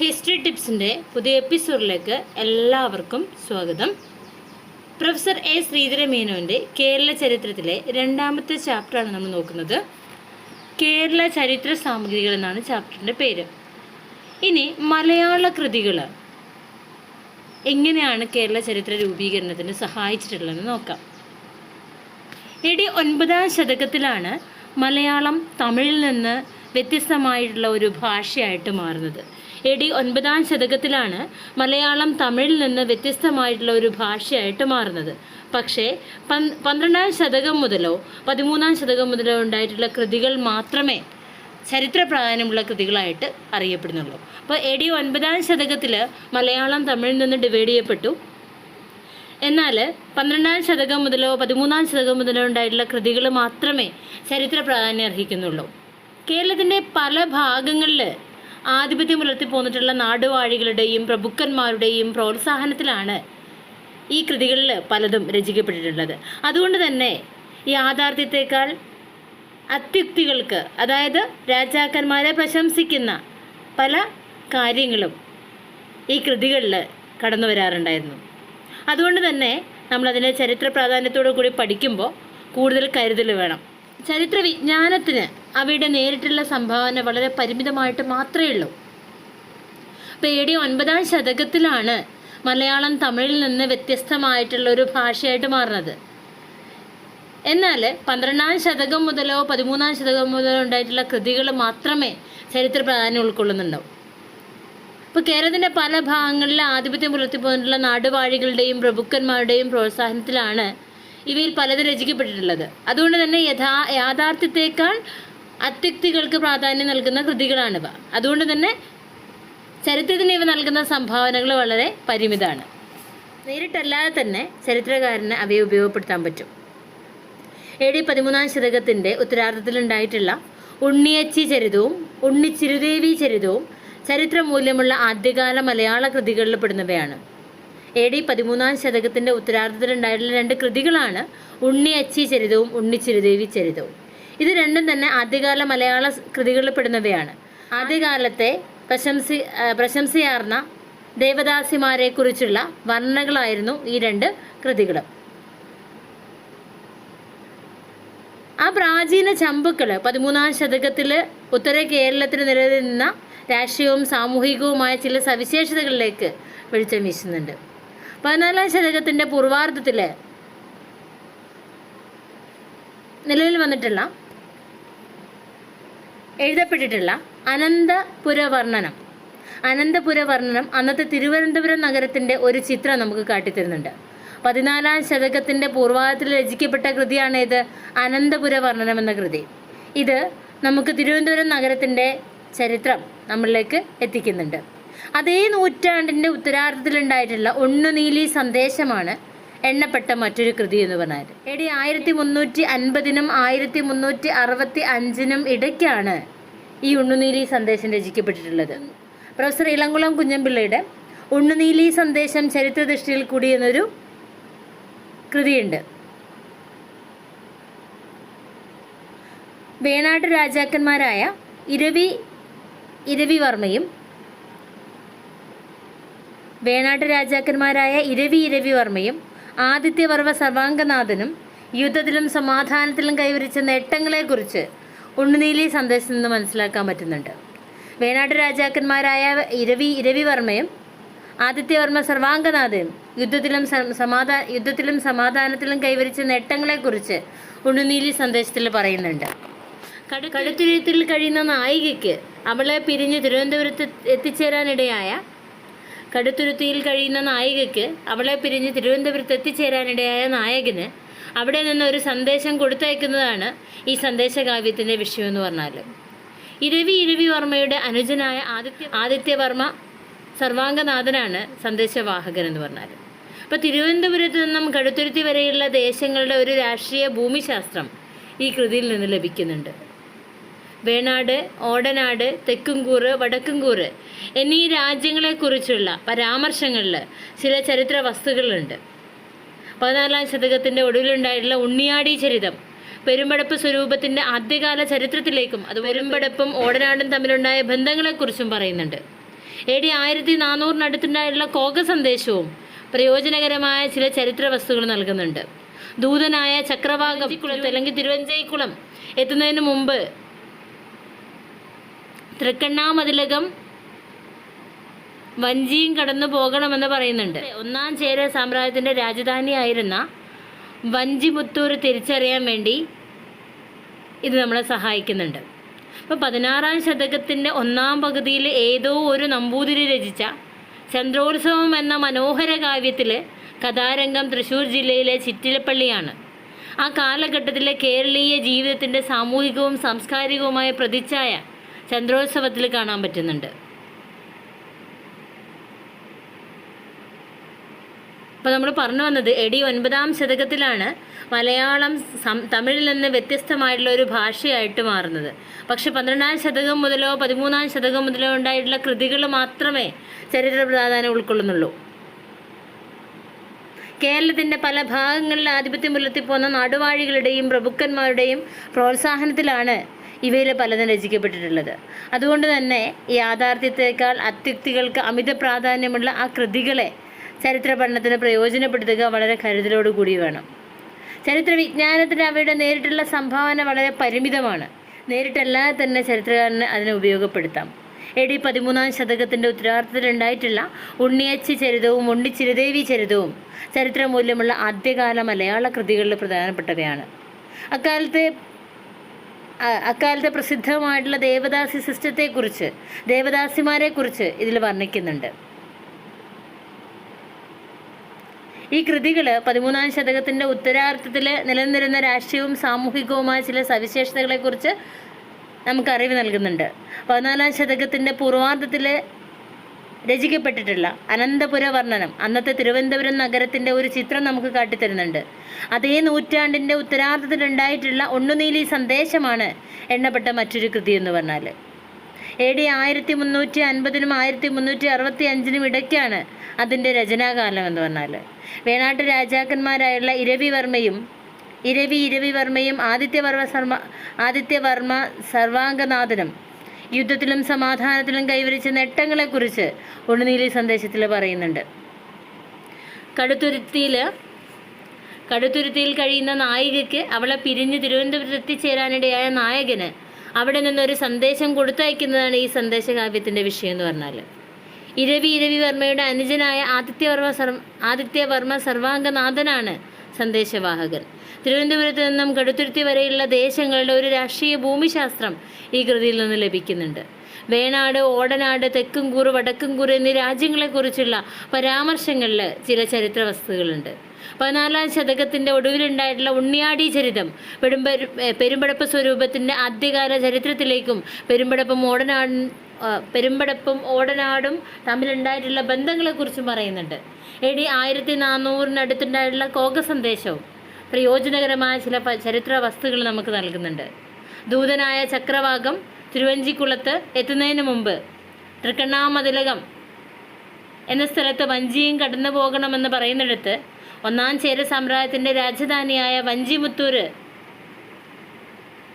History ടിപ്സിൻ്റെ പുതിയ എപ്പിസോഡിലേക്ക് എല്ലാവർക്കും സ്വാഗതം. പ്രൊഫസർ എ ശ്രീധരമേനോൻ്റെ കേരള ചരിത്രത്തിലെ രണ്ടാമത്തെ ചാപ്റ്ററാണ് നമ്മൾ നോക്കുന്നത്. കേരള ചരിത്ര സാമഗ്രികൾ എന്നാണ് ചാപ്റ്ററിൻ്റെ പേര്. ഇനി മലയാള കൃതികൾ എങ്ങനെയാണ് കേരള ചരിത്ര രൂപീകരണത്തിന് സഹായിച്ചിട്ടുള്ളതെന്ന് നോക്കാം. AD 9-ാം ശതകത്തിലാണ് മലയാളം തമിഴിൽ നിന്ന് വ്യത്യസ്തമായിട്ടുള്ള ഒരു ഭാഷയായിട്ട് മാറുന്നത്. AD 9-ാം ശതകത്തിലാണ് മലയാളം തമിഴിൽ നിന്ന് വ്യത്യസ്തമായിട്ടുള്ള ഒരു ഭാഷയായിട്ട് മാറുന്നത്. പക്ഷേ 12-ാം ശതകം മുതലോ 13-ാം ശതകം മുതലോ ഉണ്ടായിട്ടുള്ള കൃതികൾ മാത്രമേ ചരിത്ര പ്രാധാന്യമുള്ള കൃതികളായിട്ട് അറിയപ്പെടുന്നുള്ളൂ. അപ്പോൾ AD 9-ാം ശതകത്തിൽ മലയാളം തമിഴിൽ നിന്ന് ഡിവൈഡ് ചെയ്യപ്പെട്ടു. എന്നാൽ 12-ാം ശതകം മുതലോ 13-ാം ശതകം മുതലോ ഉണ്ടായിട്ടുള്ള കൃതികൾ മാത്രമേ ചരിത്ര പ്രാധാന്യം അർഹിക്കുന്നുള്ളൂ. കേരളത്തിൻ്റെ പല ഭാഗങ്ങളിൽ ആധിപത്യം പുലർത്തി പോന്നിട്ടുള്ള നാടുവാഴികളുടെയും പ്രഭുക്കന്മാരുടെയും പ്രോത്സാഹനത്തിലാണ് ഈ കൃതികളിൽ പലതും രചിക്കപ്പെട്ടിട്ടുള്ളത്. അതുകൊണ്ട് തന്നെ യാഥാർത്ഥ്യത്തെക്കാൾ അത്യുക്തികൾക്ക്, അതായത് രാജാക്കന്മാരെ പ്രശംസിക്കുന്ന പല കാര്യങ്ങളും ഈ കൃതികളിൽ കടന്നു വരാറുണ്ടായിരുന്നു. അതുകൊണ്ട് തന്നെ നമ്മളതിനെ ചരിത്ര പ്രാധാന്യത്തോടു കൂടി പഠിക്കുമ്പോൾ കൂടുതൽ കരുതൽ വേണം. ചരിത്ര വിജ്ഞാനത്തിന് അവയുടെ നേരിട്ടുള്ള സംഭാവന വളരെ പരിമിതമായിട്ട് മാത്രമേ ഉള്ളൂ. അപ്പോൾ AD 9-ാം ശതകത്തിലാണ് മലയാളം തമിഴിൽ നിന്ന് വ്യത്യസ്തമായിട്ടുള്ള ഒരു ഭാഷയായിട്ട് മാറുന്നത്. എന്നാൽ 12-ാം ശതകം മുതലോ 13-ാം ശതകം മുതലോ ഉണ്ടായിട്ടുള്ള കൃതികൾ മാത്രമേ ചരിത്ര പ്രാധാന്യം ഉൾക്കൊള്ളുന്നുണ്ടാവും. ഇപ്പോൾ കേരളത്തിൻ്റെ പല ഭാഗങ്ങളിൽ ആധിപത്യം പുലർത്തി പോയിട്ടുള്ള നാടുവാഴികളുടെയും പ്രഭുക്കന്മാരുടെയും പ്രോത്സാഹനത്തിലാണ് ഇവയിൽ പലതും രചിക്കപ്പെട്ടിട്ടുള്ളത്. അതുകൊണ്ട് തന്നെ യാഥാർത്ഥ്യത്തേക്കാൾ അത്യുക്തികൾക്ക് പ്രാധാന്യം നൽകുന്ന കൃതികളാണിവ. അതുകൊണ്ട് തന്നെ ചരിത്രത്തിന് ഇവ നൽകുന്ന സംഭാവനകൾ വളരെ പരിമിതമാണ്. നേരിട്ടല്ലാതെ തന്നെ ചരിത്രകാരന് അവയെ ഉപയോഗപ്പെടുത്താൻ പറ്റും. AD 13-ാം ശതകത്തിൻ്റെ ഉത്തരാർദ്ധത്തിലുണ്ടായിട്ടുള്ള ഉണ്ണിയച്ചി ചരിതവും ഉണ്ണിച്ചിരുദേവി ചരിതവും ചരിത്ര മൂല്യമുള്ള ആദ്യകാല മലയാള കൃതികളിൽ പെടുന്നവയാണ്. AD 13-ാം ശതകത്തിൻ്റെ ഉത്തരാർദ്ധത്തിലുണ്ടായിട്ടുള്ള രണ്ട് കൃതികളാണ് ഉണ്ണിയച്ചി ചരിതവും ഉണ്ണിച്ചിരുദേവി ചരിതവും. ഇത് രണ്ടും തന്നെ ആദ്യകാല മലയാള കൃതികളിൽ പെടുന്നവയാണ്. ആദ്യകാലത്തെ പ്രശംസയാർന്ന ദേവദാസിമാരെ കുറിച്ചുള്ള വർണ്ണനകളായിരുന്നു ഈ രണ്ട് കൃതികളും. ആ പ്രാചീന ചമ്പുക്കൾ 13-ാം ശതകത്തിൽ ഉത്തര കേരളത്തിൽ നിലനിന്ന രാഷ്ട്രീയവും സാമൂഹികവുമായ ചില സവിശേഷതകളിലേക്ക് വെളിച്ചം വീശുന്നുണ്ട്. 14-ാം ശതകത്തിൻ്റെ പൂർവാർദ്ധത്തിൽ നിലവിൽ വന്നിട്ടുള്ള എഴുതപ്പെട്ടിട്ടുള്ള അനന്തപുരവർണ്ണനം അന്നത്തെ തിരുവനന്തപുരം നഗരത്തിൻ്റെ ഒരു ചിത്രം നമുക്ക് കാട്ടിത്തരുന്നുണ്ട്. 14-ാം ശതകത്തിൻ്റെ പൂർവാർദ്ധത്തിൽ രചിക്കപ്പെട്ട കൃതിയാണ് ഇത് അനന്തപുരവർണ്ണനം എന്ന കൃതി. ഇത് നമുക്ക് തിരുവനന്തപുരം നഗരത്തിൻ്റെ ചരിത്രം നമ്മളിലേക്ക് എത്തിക്കുന്നുണ്ട്. അതേ നൂറ്റാണ്ടിൻ്റെ ഉത്തരാർദ്ധത്തിലുണ്ടായിട്ടുള്ള ഉണ്ണുനീലി സന്ദേശമാണ് എണ്ണപ്പെട്ട മറ്റൊരു കൃതി എന്ന് പറഞ്ഞാൽ. AD 1350-നും 1365-നും ഇടയ്ക്കാണ് ഈ ഉണ്ണുനീലി സന്ദേശം രചിക്കപ്പെട്ടിട്ടുള്ളത്. പ്രൊഫസർ ഇളംകുളം കുഞ്ഞൻപിള്ളയുടെ ഉണ്ണുനീലി സന്ദേശം ചരിത്രദൃഷ്ടിയിൽ കൂടി എന്നൊരു കൃതിയുണ്ട്. വേണാട്ട് രാജാക്കന്മാരായ ഇരവിവർമ്മയും ആദിത്യവർമ്മ സർവാംഗനാഥനും യുദ്ധത്തിലും സമാധാനത്തിലും കൈവരിച്ച നേട്ടങ്ങളെക്കുറിച്ച് ഉണ്ണുനീലി സന്ദേശത്തിൽ നിന്ന് മനസ്സിലാക്കാൻ പറ്റുന്നുണ്ട്. വേണാട്ട് രാജാക്കന്മാരായ ഇരവിവർമ്മയും ആദിത്യവർമ്മ സർവാംഗനാഥനും യുദ്ധത്തിലും സമാധാനത്തിലും കൈവരിച്ച നേട്ടങ്ങളെക്കുറിച്ച് ഉണ്ണുനീലി സന്ദേശത്തിൽ പറയുന്നുണ്ട്. കടുത്തുരുത്തിൽ കഴിയുന്ന നായികയ്ക്ക് അവളെ പിരിഞ്ഞ് തിരുവനന്തപുരത്ത് എത്തിച്ചേരാനിടയായ നായകന് അവിടെ നിന്ന് ഒരു സന്ദേശം കൊടുത്തയക്കുന്നതാണ് ഈ സന്ദേശകാവ്യത്തിൻ്റെ വിഷയമെന്ന് പറഞ്ഞാൽ. ഇരവിവർമ്മയുടെ അനുജനായ ആദിത്യവർമ്മ സർവാംഗനാഥനാണ് സന്ദേശവാഹകൻ എന്ന് പറഞ്ഞാൽ. അപ്പോൾ തിരുവനന്തപുരത്ത് നിന്നും കടുത്തുരുത്തി വരെയുള്ള ദേശങ്ങളുടെ ഒരു രാഷ്ട്രീയ ഭൂമിശാസ്ത്രം ഈ കൃതിയിൽ നിന്ന് ലഭിക്കുന്നുണ്ട്. വേണാട്, ഓടനാട്, തെക്കുംകൂറ്, വടക്കുംകൂറ് എന്നീ രാജ്യങ്ങളെക്കുറിച്ചുള്ള പരാമർശങ്ങളിൽ ചില ചരിത്ര വസ്തുക്കളുണ്ട്. 14-ാം ശതകത്തിൻ്റെ ഒടുവിലുണ്ടായിട്ടുള്ള ഉണ്ണിയാടി ചരിതം പെരുമ്പടപ്പ് സ്വരൂപത്തിൻ്റെ ആദ്യകാല ചരിത്രത്തിലേക്കും അത് പെരുമ്പടപ്പും ഓടനാടും തമ്മിലുണ്ടായ ബന്ധങ്ങളെക്കുറിച്ചും പറയുന്നുണ്ട്. AD 1400 കോക സന്ദേശവും പ്രയോജനകരമായ ചില ചരിത്ര വസ്തുക്കൾ നൽകുന്നുണ്ട്. ദൂതനായ ചക്രവാകം അല്ലെങ്കിൽ തിരുവഞ്ചൈക്കുളം എത്തുന്നതിന് മുമ്പ് തൃക്കണ്ണാമതിലകം വഞ്ചിയും കടന്നു പോകണമെന്ന് പറയുന്നുണ്ട്. ഒന്നാം ചേര സാമ്രാജ്യത്തിൻ്റെ രാജധാനിയായിരുന്ന വഞ്ചിമുത്തൂർ തിരിച്ചറിയാൻ വേണ്ടി ഇത് നമ്മളെ സഹായിക്കുന്നുണ്ട്. അപ്പോൾ 16-ാം ശതകത്തിൻ്റെ ഒന്നാം പകുതിയിൽ ഏതോ ഒരു നമ്പൂതിരി രചിച്ച ചന്ദ്രോത്സവം എന്ന മനോഹര കാവ്യത്തിൽ കഥാരംഗം തൃശ്ശൂർ ജില്ലയിലെ ചിറ്റിലപ്പള്ളിയാണ്. ആ കാലഘട്ടത്തിലെ കേരളീയ ജീവിതത്തിൻ്റെ സാമൂഹികവും സാംസ്കാരികവുമായ പ്രതിച്ഛായ ചന്ദ്രോത്സവത്തിൽ കാണാൻ പറ്റുന്നുണ്ട്. അപ്പോൾ നമ്മൾ പറഞ്ഞു വന്നത് AD 9-ാം ശതകത്തിലാണ് മലയാളം തമിഴിൽ നിന്ന് വ്യത്യസ്തമായിട്ടുള്ള ഒരു ഭാഷയായിട്ട് മാറുന്നത്. പക്ഷെ 12-ാം ശതകം മുതലോ 13-ാം ശതകം മുതലോ ഉണ്ടായിട്ടുള്ള കൃതികൾ മാത്രമേ ചരിത്ര പ്രാധാന്യം ഉൾക്കൊള്ളുന്നുള്ളൂ. കേരളത്തിൻ്റെ പല ഭാഗങ്ങളിൽ ആധിപത്യം പുലർത്തിപ്പോന്ന നാടുവാഴികളുടെയും പ്രഭുക്കന്മാരുടെയും പ്രോത്സാഹനത്തിലാണ് ഇവയിൽ പലതും രചിക്കപ്പെട്ടിട്ടുള്ളത്. അതുകൊണ്ട് തന്നെ യാഥാർത്ഥ്യത്തേക്കാൾ അത്യുക്തികൾക്ക് അമിത പ്രാധാന്യമുള്ള ആ കൃതികളെ ചരിത്ര പഠനത്തിന് പ്രയോജനപ്പെടുത്തുക വളരെ കരുതലോടുകൂടി വേണം. ചരിത്ര വിജ്ഞാനത്തിന് അവയുടെ നേരിട്ടുള്ള സംഭാവന വളരെ പരിമിതമാണ്. നേരിട്ടല്ലാതെ തന്നെ ചരിത്രകാരന് അതിനെ ഉപയോഗപ്പെടുത്താം. AD 13-ാം ശതകത്തിൻ്റെ ഉത്തരാർത്ഥത്തിലുണ്ടായിട്ടുള്ള ഉണ്ണിയച്ചി ചരിതവും ഉണ്ണിച്ചിരദേവി ചരിതവും ചരിത്രമൂല്യമുള്ള ആദ്യകാല മലയാള കൃതികളിൽ പ്രധാനപ്പെട്ടവയാണ്. അക്കാലത്തെ പ്രസിദ്ധമായിട്ടുള്ള ദേവദാസി സിസ്റ്റത്തെക്കുറിച്ച്, ദേവദാസിമാരെക്കുറിച്ച് ഇതിൽ വർണ്ണിക്കുന്നുണ്ട്. ഈ കൃതികൾ 13-ാം ശതകത്തിൻ്റെ ഉത്തരാർത്ഥത്തിൽ നിലനിന്നിരുന്ന രാഷ്ട്രീയവും സാമൂഹികവുമായ ചില സവിശേഷതകളെക്കുറിച്ച് നമുക്കറിവ് നൽകുന്നുണ്ട്. 14-ാം ശതകത്തിൻ്റെ പൂർവാർദ്ധത്തിൽ രചിക്കപ്പെട്ടിട്ടുള്ള അനന്തപുര വർണ്ണനം, അന്നത്തെ തിരുവനന്തപുരം നഗരത്തിൻ്റെ ഒരു ചിത്രം നമുക്ക് കാട്ടിത്തരുന്നുണ്ട്. അതേ നൂറ്റാണ്ടിൻ്റെ ഉത്തരാർത്ഥത്തിലുണ്ടായിട്ടുള്ള ഉണ്ണുനീലി സന്ദേശമാണ് എണ്ണപ്പെട്ട മറ്റൊരു കൃതി എന്ന് പറഞ്ഞാൽ. AD 1350-നും 1365-നും ഇടയ്ക്കാണ് അതിൻ്റെ രചനാകാലം എന്ന് പറഞ്ഞാൽ. വേണാട്ട് രാജാക്കന്മാരായുള്ള ഇരവിവർമ്മയും ആദിത്യവർമ്മ സർവാംഗനാഥനും യുദ്ധത്തിലും സമാധാനത്തിലും കൈവരിച്ച നേട്ടങ്ങളെക്കുറിച്ച് ഉണ്ണുനീലി സന്ദേശത്തിൽ പറയുന്നുണ്ട്. കടുത്തുരുത്തിയിൽ കഴിയുന്ന നായികയ്ക്ക് അവളെ പിരിഞ്ഞ് തിരുവനന്തപുരത്ത് എത്തിച്ചേരാനിടയായ നായകന് അവിടെ നിന്നൊരു സന്ദേശം കൊടുത്തയക്കുന്നതാണ് ഈ സന്ദേശകാവ്യത്തിൻ്റെ വിഷയം എന്ന് പറഞ്ഞാൽ. ഇരവിവർമ്മയുടെ അനുജനായ ആദിത്യവർമ്മ സർവാംഗനാഥനാണ് സന്ദേശവാഹകൻ. തിരുവനന്തപുരത്ത് നിന്നും കടുത്തുരുത്തി വരെയുള്ള ദേശങ്ങളുടെ ഒരു രാഷ്ട്രീയ ഭൂമിശാസ്ത്രം ഈ കൃതിയിൽ നിന്ന് ലഭിക്കുന്നുണ്ട്. വേണാട്, ഓടനാട്, തെക്കുംകൂറ്, വടക്കുംകൂറ് എന്നീ രാജ്യങ്ങളെക്കുറിച്ചുള്ള പരാമർശങ്ങളിൽ ചില ചരിത്ര വസ്തുക്കളുണ്ട്. 14-ാം ശതകത്തിൻ്റെ ഒടുവിലുണ്ടായിട്ടുള്ള ഉണ്ണിയാടി ചരിതം പെരുമ്പടപ്പ് സ്വരൂപത്തിൻ്റെ ആദ്യകാല ചരിത്രത്തിലേക്കും പെരുമ്പടപ്പും ഓടനാടും തമ്മിലുണ്ടായിട്ടുള്ള ബന്ധങ്ങളെക്കുറിച്ചും പറയുന്നുണ്ട്. AD 1400-നടുത്തുണ്ടായിട്ടുള്ള കോക സന്ദേശവും പ്രയോജനകരമായ ചില ചരിത്ര വസ്തുക്കൾ നമുക്ക് നൽകുന്നുണ്ട്. ദൂതനായ ചക്രവാകം തിരുവഞ്ചിക്കുളത്ത് എത്തുന്നതിന് മുമ്പ് തൃക്കണ്ണാമതിലകം എന്ന സ്ഥലത്ത് വഞ്ചിയും കടന്നു പോകണമെന്ന് പറയുന്നിടത്ത് ഒന്നാം ചേര സാമ്രാജ്യത്തിൻ്റെ രാജധാനിയായ വഞ്ചിമുത്തൂർ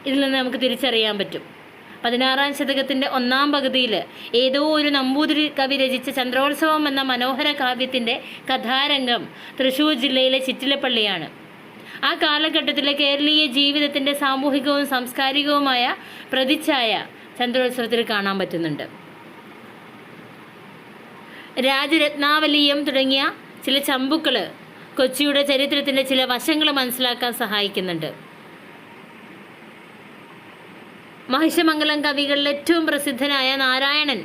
ഇതിൽ നിന്ന് നമുക്ക് തിരിച്ചറിയാൻ പറ്റും. 16-ാം ശതകത്തിൻ്റെ ഒന്നാം പകുതിയിൽ ഏതോ ഒരു നമ്പൂതിരി കവി രചിച്ച ചന്ദ്രോത്സവം എന്ന മനോഹര കാവ്യത്തിൻ്റെ കഥാരംഗം തൃശ്ശൂർ ജില്ലയിലെ ചിറ്റിലപ്പള്ളിയാണ്. ആ കാലഘട്ടത്തിലെ കേരളീയ ജീവിതത്തിൻ്റെ സാമൂഹികവും സാംസ്കാരികവുമായ പ്രതിച്ഛായ ചന്ദ്രോത്സവത്തിൽ കാണാൻ പറ്റുന്നുണ്ട്. രാജരത്നാവലീയം തുടങ്ങിയ ചില ചമ്പുക്കൾ കൊച്ചിയുടെ ചരിത്രത്തിൻ്റെ ചില വശങ്ങൾ മനസ്സിലാക്കാൻ സഹായിക്കുന്നുണ്ട്. മഹിഷമംഗലം കവികളിൽ ഏറ്റവും പ്രസിദ്ധനായ നാരായണൻ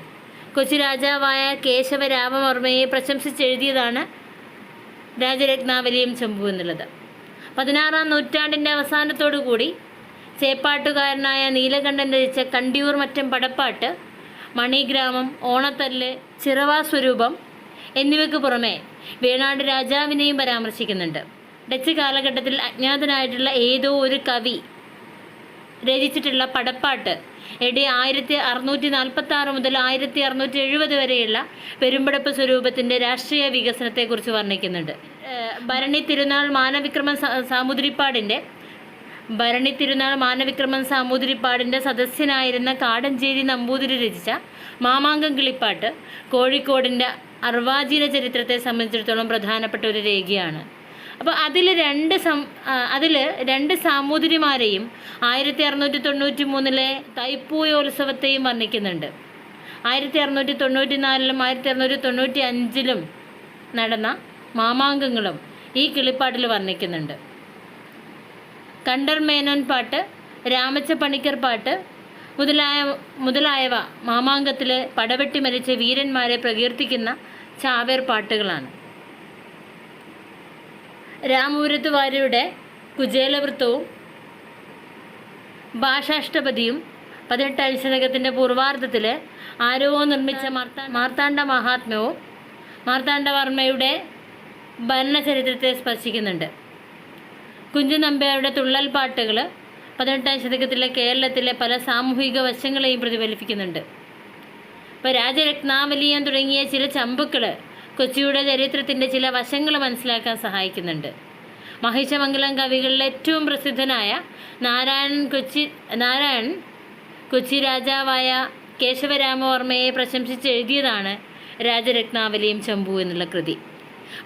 കൊച്ചി രാജാവായ കേശവരാമവർമ്മയെ പ്രശംസിച്ചെഴുതിയതാണ് രാജരത്നാവലിയും ചമ്പു എന്നുള്ളത്. 16-ാം നൂറ്റാണ്ടിൻ്റെ അവസാനത്തോടുകൂടി ചേപ്പാട്ടുകാരനായ നീലകണ്ഠൻ രചിച്ച കണ്ടിയൂർ മറ്റം പടപ്പാട്ട്, മണിഗ്രാമം, ഓണത്തല്ല്, ചിറവാ സ്വരൂപം എന്നിവയ്ക്ക് പുറമെ വേണാട് രാജാവിനെയും പരാമർശിക്കുന്നുണ്ട്. ഡച്ച് കാലഘട്ടത്തിൽ അജ്ഞാതനായിട്ടുള്ള ഏതോ ഒരു കവി രചിച്ചിട്ടുള്ള പടപ്പാട്ട് AD 1646 മുതൽ 1670 വരെയുള്ള പെരുമ്പടപ്പ് സ്വരൂപത്തിൻ്റെ രാഷ്ട്രീയ വികസനത്തെക്കുറിച്ച് വർണ്ണിക്കുന്നുണ്ട്. ഭരണി തിരുനാൾ മാനവിക്രമ സാമുദ്രിപ്പാടിൻ്റെ ഭരണി തിരുനാൾ മാനവിക്രമൻ സാമൂതിരിപ്പാടിൻ്റെ സദസ്യനായിരുന്ന കാടഞ്ചേരി നമ്പൂതിരി രചിച്ച മാമാങ്കം കിളിപ്പാട്ട് കോഴിക്കോടിൻ്റെ അർവാചീന ചരിത്രത്തെ സംബന്ധിച്ചിടത്തോളം പ്രധാനപ്പെട്ട ഒരു രേഖയാണ്. അപ്പോൾ അതിൽ രണ്ട് സാമൂതിരിമാരെയും 1693 തൈപ്പൂയോത്സവത്തെയും വർണ്ണിക്കുന്നുണ്ട്. 1694 1695 നടന്ന മാമാങ്കങ്ങളും ഈ കിളിപ്പാട്ടിൽ വർണ്ണിക്കുന്നുണ്ട്. കണ്ടർ മേനോൻ പാട്ട്, രാമച്ച പണിക്കർ പാട്ട് മുതലായവ മാമാങ്കത്തിലെ പടവെട്ടി മരിച്ച വീരന്മാരെ പ്രകീർത്തിക്കുന്ന ചാവേർ പാട്ടുകളാണ്. രാമപുരത്ത് വാര്യരുടെ കുചേലവൃത്തവും ഭാഷാഷ്ടപതിയും 18ാം ശതകത്തിൻ്റെ പൂർവാർദ്ധത്തിൽ ആരോ നിർമ്മിച്ച മാർത്താണ്ഡ മഹാത്മ്യവും മാർത്താണ്ഡവർമ്മയുടെ ഭരണചരിത്രത്തെ സ്പർശിക്കുന്നുണ്ട്. കുഞ്ചൻ നമ്പ്യാരുടെ തുള്ളൽ പാട്ടുകൾ 18ാം ശതകത്തിലെ കേരളത്തിലെ പല സാമൂഹിക വശങ്ങളെയും പ്രതിഫലിപ്പിക്കുന്നുണ്ട്. ഇപ്പോൾ രാജരത്നാവലിയൻ തുടങ്ങിയ ചില ചമ്പുക്കൾ കൊച്ചിയുടെ ചരിത്രത്തിൻ്റെ ചില വശങ്ങൾ മനസ്സിലാക്കാൻ സഹായിക്കുന്നുണ്ട്. മഹിഷമംഗലം കവികളിൽ ഏറ്റവും പ്രസിദ്ധനായ നാരായണൻ കൊച്ചി രാജാവായ കേശവരാമവർമ്മയെ പ്രശംസിച്ച് എഴുതിയതാണ് രാജരത്നാവലിയും ചമ്പു എന്നുള്ള കൃതി.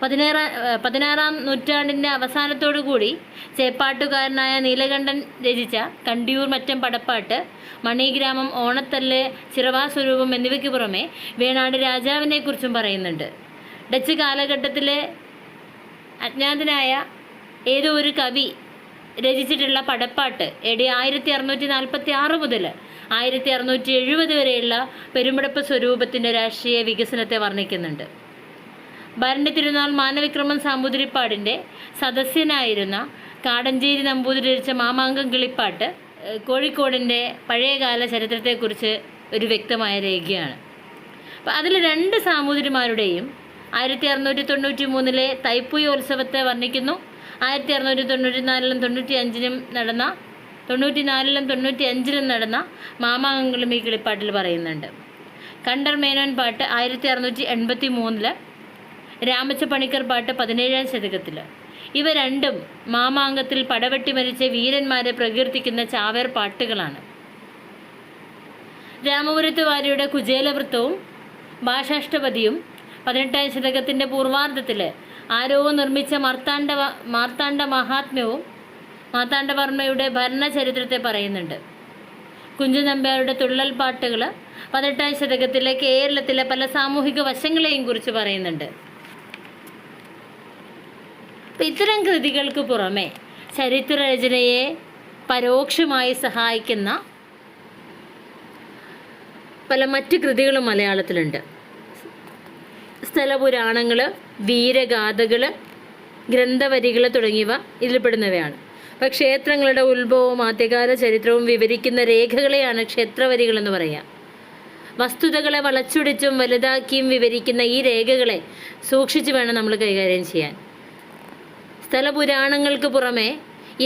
16ാം നൂറ്റാണ്ടിൻ്റെ അവസാനത്തോടുകൂടി ചേപ്പാട്ടുകാരനായ നീലകണ്ഠൻ രചിച്ച കണ്ടിയൂർ മറ്റം പടപ്പാട്ട്, മണിഗ്രാമം, ഓണത്തല്ല്, ചിറവാസ്വരൂപം എന്നിവയ്ക്ക് പുറമെ വേണാട് രാജാവിനെ കുറിച്ചും പറയുന്നുണ്ട്. ഡച്ച് കാലഘട്ടത്തിലെ അജ്ഞാതനായ ഏതോ ഒരു കവി രചിച്ചിട്ടുള്ള പടപ്പാട്ട് AD 1646 മുതൽ 1670 വരെയുള്ള പെരുമ്പടപ്പ് സ്വരൂപത്തിൻ്റെ രാഷ്ട്രീയ വികസനത്തെ വർണ്ണിക്കുന്നുണ്ട്. ഭരണി തിരുനാൾ മാനവിക്രമൻ സാമൂതിരിപ്പാടിൻ്റെ സദസ്യനായിരുന്ന കാടഞ്ചേരി നമ്പൂതിരി രചിച്ച മാമാങ്കം കിളിപ്പാട്ട് കോഴിക്കോടിൻ്റെ പഴയകാല ചരിത്രത്തെക്കുറിച്ച് ഒരു വ്യക്തമായ രേഖയാണ്. അപ്പോൾ അതിൽ രണ്ട് സാമൂതിരിമാരുടെയും 1693 തൈപ്പൂയോത്സവത്തെ വർണ്ണിക്കുന്നു. 1694 95 നടന്ന മാമാങ്കങ്ങളും ഈ കിളിപ്പാട്ടിൽ പറയുന്നുണ്ട്. കണ്ടർ മേനോൻ പാട്ട് 1683, രാമച്ച പണിക്കർ പാട്ട് 17ാം ശതകത്തിൽ. ഇവ രണ്ടും മാമാങ്കത്തിൽ പടവെട്ടി മരിച്ച വീരന്മാരെ പ്രകീർത്തിക്കുന്ന ചാവേർ പാട്ടുകളാണ്. രാമപുരത്ത് വാര്യരുടെ കുചേലവൃത്തവും ഭാഷാഷ്ടപതിയും 18ാം ശതകത്തിൻ്റെ പൂർവാർദ്ധത്തിൽ ആരോ നിർമ്മിച്ച മാർത്താണ്ഡ മഹാത്മ്യവും മാർത്താണ്ഡവർമ്മയുടെ ഭരണചരിത്രത്തെ പറയുന്നുണ്ട്. കുഞ്ചൻ നമ്പ്യാരുടെ തുള്ളൽ പാട്ടുകൾ 18ാം ശതകത്തിലെ കേരളത്തിലെ പല സാമൂഹിക വശങ്ങളെയും കുറിച്ച് പറയുന്നുണ്ട്. ഇത്തരം കൃതികൾക്ക് പുറമെ ചരിത്രരചനയെ പരോക്ഷമായി സഹായിക്കുന്ന പല മറ്റ് കൃതികളും മലയാളത്തിലുണ്ട്. സ്ഥലപുരാണങ്ങൾ, വീരഗാഥകൾ, ഗ്രന്ഥവരികൾ തുടങ്ങിയവ ഇതിൽപ്പെടുന്നവയാണ്. അപ്പോൾ ക്ഷേത്രങ്ങളുടെ ഉത്ഭവവും ആദ്യകാല ചരിത്രവും വിവരിക്കുന്ന രേഖകളെയാണ് ക്ഷേത്രവരികളെന്ന് പറയുക. വസ്തുതകളെ വളച്ചൊടിച്ചും വലുതാക്കിയും വിവരിക്കുന്ന ഈ രേഖകളെ സൂക്ഷിച്ചു വേണം നമ്മൾ കൈകാര്യം ചെയ്യാൻ. സ്ഥലപുരാണങ്ങൾക്ക് പുറമെ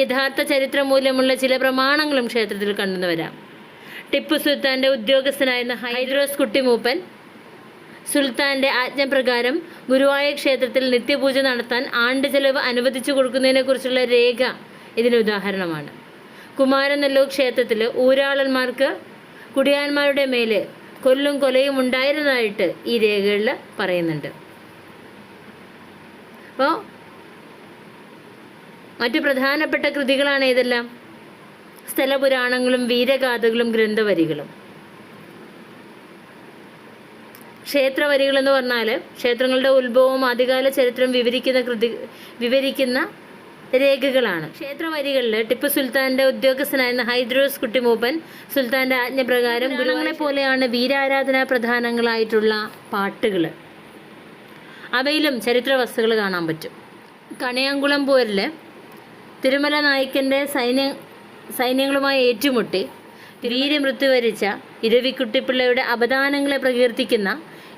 യഥാർത്ഥ ചരിത്രമൂല്യമുള്ള ചില പ്രമാണങ്ങളും ക്ഷേത്രത്തിൽ കണ്ടുവരാം. ടിപ്പു സുൽത്താൻ്റെ ഉദ്യോഗസ്ഥനായിരുന്ന ഹൈദ്രോസ് കുട്ടി മൂപ്പൻ സുൽത്താൻ്റെ ആജ്ഞപ്രകാരം ഗുരുവായൂർ ക്ഷേത്രത്തിൽ നിത്യപൂജ നടത്താൻ ആണ്ട് ചെലവ് അനുവദിച്ചു കൊടുക്കുന്നതിനെക്കുറിച്ചുള്ള രേഖ ഇതിന് ഉദാഹരണമാണ്. കുമാരനെല്ലൂർ ക്ഷേത്രത്തിൽ ഊരാളന്മാർക്ക് കുടിയാന്മാരുടെ മേൽ കൊല്ലും കൊലയും ഉണ്ടായിരുന്നതായിട്ട് ഈ രേഖകളിൽ പറയുന്നുണ്ട്. അപ്പോൾ മറ്റു പ്രധാനപ്പെട്ട കൃതികളാണ് ഇതെല്ലാം. സ്ഥലപുരാണങ്ങളും വീരഗാഥകളും ഗ്രന്ഥവരികളും. ക്ഷേത്രവരികളെന്ന് പറഞ്ഞാൽ ക്ഷേത്രങ്ങളുടെ ഉത്ഭവവും ആദ്യകാല ചരിത്രം വിവരിക്കുന്ന രേഖകളാണ്. ക്ഷേത്രവരികളിൽ ടിപ്പു സുൽത്താൻ്റെ ഉദ്യോഗസ്ഥനായിരുന്ന ഹൈദ്രോസ് കുട്ടി മൂപ്പൻ സുൽത്താൻ്റെ ആജ്ഞപ്രകാരം ഗുരുങ്ങളെ പോലെയാണ് വീരാരാധനാ പ്രധാനങ്ങളായിട്ടുള്ള പാട്ടുകൾ. അവയിലും ചരിത്ര വസ്തുക്കൾ കാണാൻ പറ്റും. കണിയാങ്കുളം പോരിൽ തിരുമല നായ്ക്കൻ്റെ സൈന്യങ്ങളുമായി ഏറ്റുമുട്ടി വീരമൃത്യു വരിച്ച ഇരവിക്കുട്ടിപ്പിള്ളയുടെ അപദാനങ്ങളെ പ്രകീർത്തിക്കുന്ന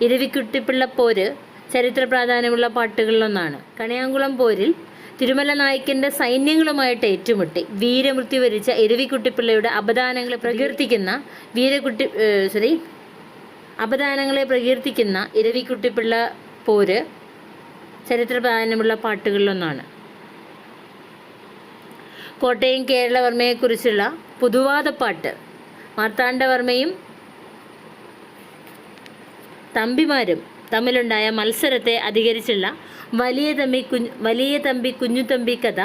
ഇരവിക്കുട്ടിപ്പിള്ള പോര് ചരിത്ര പ്രാധാന്യമുള്ള പാട്ടുകളിലൊന്നാണ്. കണിയാങ്കുളം പോരിൽ തിരുമല നായ്ക്കൻ്റെ സൈന്യങ്ങളുമായിട്ട് ഏറ്റുമുട്ടി വീരമൃത്യു വരിച്ച ഇരവിക്കുട്ടിപ്പിള്ളയുടെ അപദാനങ്ങളെ പ്രകീർത്തിക്കുന്ന ഇരവിക്കുട്ടിപ്പിള്ള പോര് ചരിത്ര പ്രാധാന്യമുള്ള പാട്ടുകളിലൊന്നാണ്. കോട്ടയം കേരളവർമ്മയെക്കുറിച്ചുള്ള പുതുവാദപ്പാട്ട്, മാർത്താണ്ഡവർമ്മയും തമ്പിമാരും തമ്മിലുണ്ടായ മത്സരത്തെ അധികരിച്ചുള്ള വലിയ തമ്പി കുഞ്ഞുതമ്പി കഥ,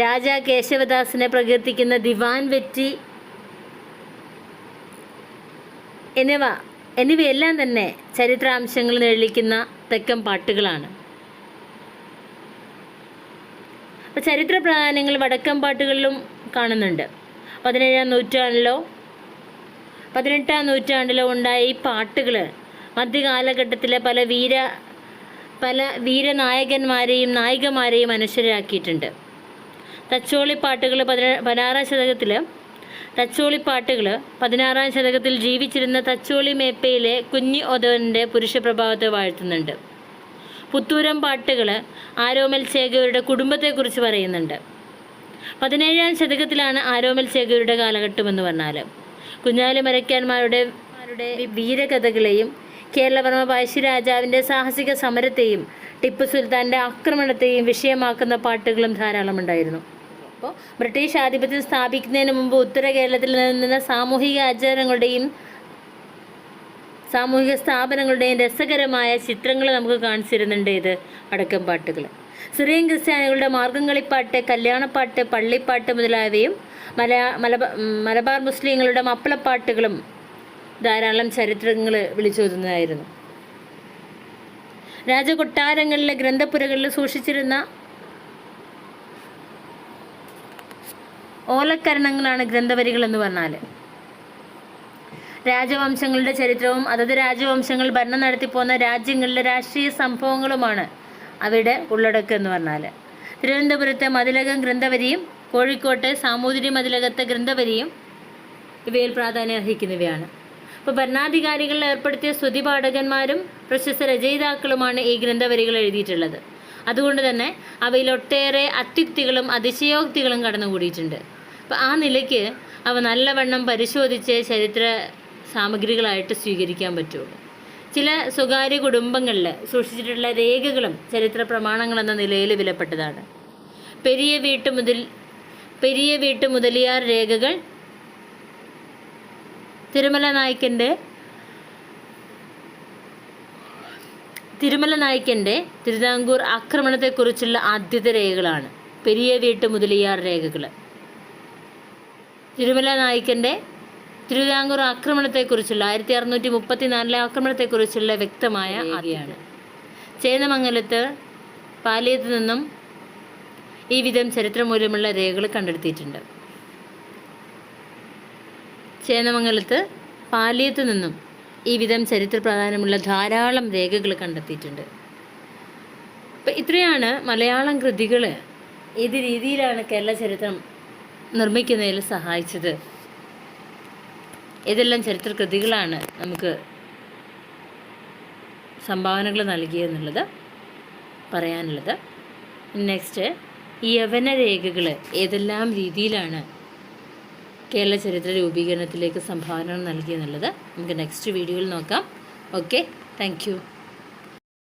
രാജാ കേശവദാസിനെ പ്രകീർത്തിക്കുന്ന ദിവാൻ വെറ്റി എന്നിവയെല്ലാം തന്നെ ചരിത്രാംശങ്ങൾ നിഴലിക്കുന്ന തെക്കൻ പാട്ടുകളാണ്. അപ്പോൾ ചരിത്ര പ്രാധാന്യങ്ങൾ വടക്കൻ പാട്ടുകളിലും കാണുന്നുണ്ട്. 18ാം നൂറ്റാണ്ടിലോ ഉണ്ടായ ഈ പാട്ടുകൾ മധ്യകാലഘട്ടത്തിലെ പല വീരനായകന്മാരെയും നായികമാരെയും അനശ്വരരാക്കിയിട്ടുണ്ട്. തച്ചോളിപ്പാട്ടുകൾ 16ാം ശതകത്തിൽ ജീവിച്ചിരുന്ന തച്ചോളി മേപ്പയിലെ കുഞ്ഞി ഒതവൻ്റെ പുരുഷപ്രഭാവത്തെ വാഴ്ത്തുന്നുണ്ട്. പുത്തൂരം പാട്ടുകൾ ആരോമൽ ചേകവരുടെ കുടുംബത്തെക്കുറിച്ച് പറയുന്നുണ്ട്. 17ാം ശതകത്തിലാണ് ആരോമൽ ചേകവരുടെ കാലഘട്ടമെന്ന് പറഞ്ഞാൽ കുഞ്ഞാലി മരയ്ക്കാന്മാരുടെ വീരകഥകളെയും കേരളവർമ്മ പഴശ്ശിരാജാവിൻ്റെ സാഹസിക സമരത്തെയും ടിപ്പു സുൽത്താൻ്റെ ആക്രമണത്തെയും വിഷയമാക്കുന്ന പാട്ടുകളും ധാരാളമുണ്ടായിരുന്നു. അപ്പോൾ ബ്രിട്ടീഷ് ആധിപത്യം സ്ഥാപിക്കുന്നതിന് മുമ്പ് ഉത്തര കേരളത്തിൽ നിന്ന സാമൂഹിക ആചാരങ്ങളുടെയും സാമൂഹിക സ്ഥാപനങ്ങളുടെയും രസകരമായ ചിത്രങ്ങൾ നമുക്ക് കാണിച്ചിരുന്നുണ്ട് ഇത് വടക്കൻ പാട്ടുകൾ. സിറിയൻ ക്രിസ്ത്യാനികളുടെ മാർഗംകളിപ്പാട്ട്, കല്യാണപ്പാട്ട്, പള്ളിപ്പാട്ട് മുതലായവയും മലബാർ മുസ്ലിങ്ങളുടെ മാപ്പിളപ്പാട്ടുകളും ധാരാളം ചരിത്രങ്ങൾ വിളിച്ചോതുന്നതായിരുന്നു. രാജകൊട്ടാരങ്ങളിലെ ഗ്രന്ഥപ്പുരകളിൽ സൂക്ഷിച്ചിരുന്ന ഓലക്കരണങ്ങളാണ് ഗ്രന്ഥവരികൾ എന്ന് പറഞ്ഞാൽ. രാജവംശങ്ങളുടെ ചരിത്രവും അതത് രാജവംശങ്ങൾ ഭരണം നടത്തിപ്പോന്ന രാജ്യങ്ങളിലെ രാഷ്ട്രീയ സംഭവങ്ങളുമാണ് അവിടെ ഉള്ളടക്കം എന്ന് പറഞ്ഞാൽ. തിരുവനന്തപുരത്തെ മതിലകം ഗ്രന്ഥവരിയും കോഴിക്കോട്ടെ സാമൂതിരി മതിലകത്തെ ഗ്രന്ഥവരിയും ഇവയിൽ പ്രാധാന്യം അർഹിക്കുന്നവയാണ്. അപ്പോൾ ഭരണാധികാരികളിൽ ഏർപ്പെടുത്തിയ സ്തുതിപാഠകന്മാരും പ്രശസ്ത രചയിതാക്കളുമാണ് ഈ ഗ്രന്ഥവരികൾ എഴുതിയിട്ടുള്ളത്. അതുകൊണ്ട് തന്നെ അവയിൽ ഒട്ടേറെ അത്യുക്തികളും അതിശയോക്തികളും കടന്നുകൂടിയിട്ടുണ്ട്. അപ്പോൾ ആ നിലയ്ക്ക് അവ നല്ലവണ്ണം പരിശോധിച്ച് ചരിത്ര സാമഗ്രികളായിട്ട് സ്വീകരിക്കാൻ പറ്റുള്ളൂ. ചില സ്വകാര്യ കുടുംബങ്ങളിൽ സൂക്ഷിച്ചിട്ടുള്ള രേഖകളും ചരിത്ര പ്രമാണങ്ങളെന്ന നിലയിൽ വിലപ്പെട്ടതാണ്. പെരിയ വീട്ട് മുതലിയാർ രേഖകൾ തിരുമല നായ്ക്കൻ്റെ തിരുവിതാംകൂർ ആക്രമണത്തെക്കുറിച്ചുള്ള ആദ്യത്തെ രേഖകളാണ് പെരിയ വീട്ട് മുതലിയാർ രേഖകൾ. തിരുമല നായ്ക്കൻ്റെ തിരുവിതാംകൂർ ആക്രമണത്തെക്കുറിച്ചുള്ള 1634 ആക്രമണത്തെക്കുറിച്ചുള്ള വ്യക്തമായ രേഖയാണ്. ചേന്നമംഗലത്ത് പാലിയത്ത് നിന്നും ഈ വിധം ചരിത്രമൂല്യമുള്ള രേഖകൾ കണ്ടെടുത്തിയിട്ടുണ്ട്. ചേന്നമംഗലത്ത് പാലിയത്ത് നിന്നും ഈ വിധം ചരിത്ര പ്രാധാന്യമുള്ള ധാരാളം രേഖകൾ കണ്ടെത്തിയിട്ടുണ്ട്. അപ്പം ഇത്രയാണ് മലയാളം കൃതികൾ ഏത് രീതിയിലാണ് കേരള ചരിത്രം നിർമ്മിക്കുന്നതിൽ സഹായിച്ചത്, ഏതെല്ലാം ചരിത്ര കൃതികളാണ് നമുക്ക് സംഭാവനകൾ നൽകിയെന്നുള്ളത് പറയാനുള്ളത്. നെക്സ്റ്റ്, ഈ യവനരേഖകൾ ഏതെല്ലാം രീതിയിലാണ് കേരള ചരിത്ര രൂപീകരണത്തിലേക്ക് സംഭാവന നൽകിയെന്നുള്ളത് നമുക്ക് നെക്സ്റ്റ് വീഡിയോയിൽ നോക്കാം. Okay, thank you.